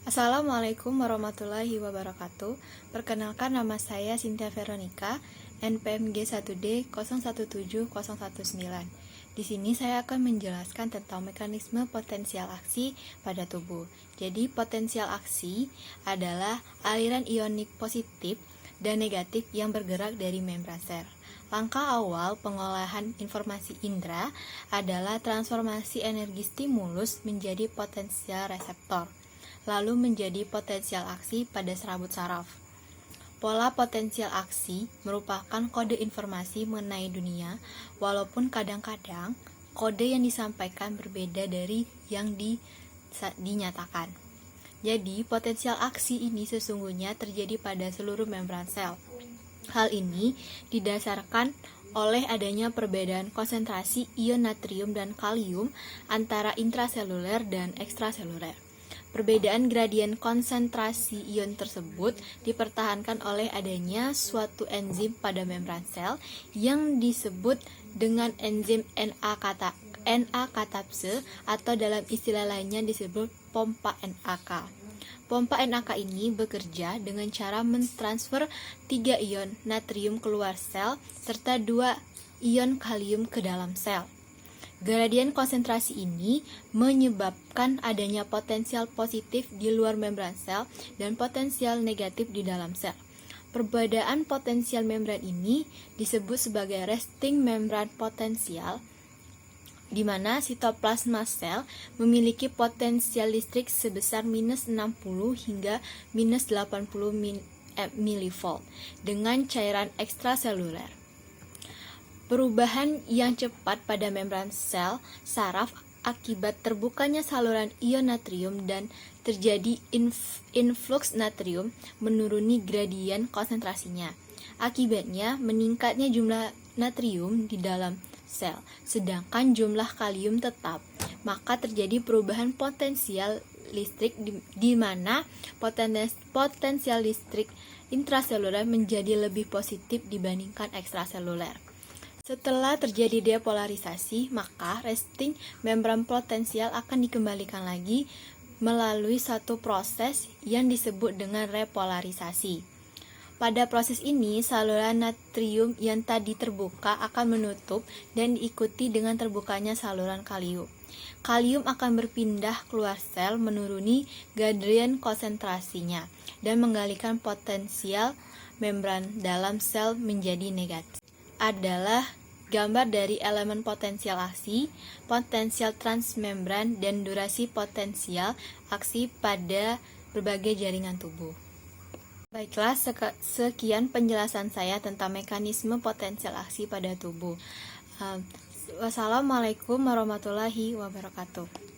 Assalamualaikum warahmatullahi wabarakatuh. Perkenalkan, nama saya Cynthia Veronica, NPMG 1D 017019. Di sini saya akan menjelaskan tentang mekanisme potensial aksi pada tubuh. Jadi, potensial aksi adalah aliran ionik positif dan negatif yang bergerak dari membran sel. Langkah awal pengolahan informasi indera adalah transformasi energi stimulus menjadi potensial reseptor, lalu menjadi potensial aksi pada serabut saraf. Pola potensial aksi merupakan kode informasi mengenai dunia, walaupun kadang-kadang kode yang disampaikan berbeda dari yang dinyatakan. Jadi, potensial aksi ini sesungguhnya terjadi pada seluruh membran sel. Hal ini didasarkan oleh adanya perbedaan konsentrasi ion natrium dan kalium antara intraseluler dan ekstraseluler. Perbedaan gradien konsentrasi ion tersebut dipertahankan oleh adanya suatu enzim pada membran sel yang disebut dengan enzim NA-katapse atau dalam istilah lainnya disebut pompa NAK. Pompa NAK ini bekerja dengan cara mentransfer 3 ion natrium keluar sel serta 2 ion kalium ke dalam sel. Gradien konsentrasi ini menyebabkan adanya potensial positif di luar membran sel dan potensial negatif di dalam sel. Perbedaan potensial membran ini disebut sebagai resting membran potensial, di mana sitoplasma sel memiliki potensial listrik sebesar minus 60 hingga minus 80 mV dengan cairan ekstraseluler. Perubahan yang cepat pada membran sel saraf akibat terbukanya saluran ion natrium dan terjadi influx natrium menuruni gradien konsentrasinya. Akibatnya meningkatnya jumlah natrium di dalam sel, sedangkan jumlah kalium tetap. Maka terjadi perubahan potensial listrik di mana potensial listrik intraseluler menjadi lebih positif dibandingkan ekstraseluler. Setelah terjadi depolarisasi, maka resting membran potensial akan dikembalikan lagi melalui satu proses yang disebut dengan repolarisasi. Pada proses ini, saluran natrium yang tadi terbuka akan menutup dan diikuti dengan terbukanya saluran kalium. Kalium akan berpindah keluar sel menuruni gradien konsentrasinya dan mengalihkan potensial membran dalam sel menjadi negatif. Adalah gambar dari elemen potensial aksi, potensial transmembran, dan durasi potensial aksi pada berbagai jaringan tubuh. Baiklah, sekian penjelasan saya tentang mekanisme potensial aksi pada tubuh. Wassalamualaikum warahmatullahi wabarakatuh.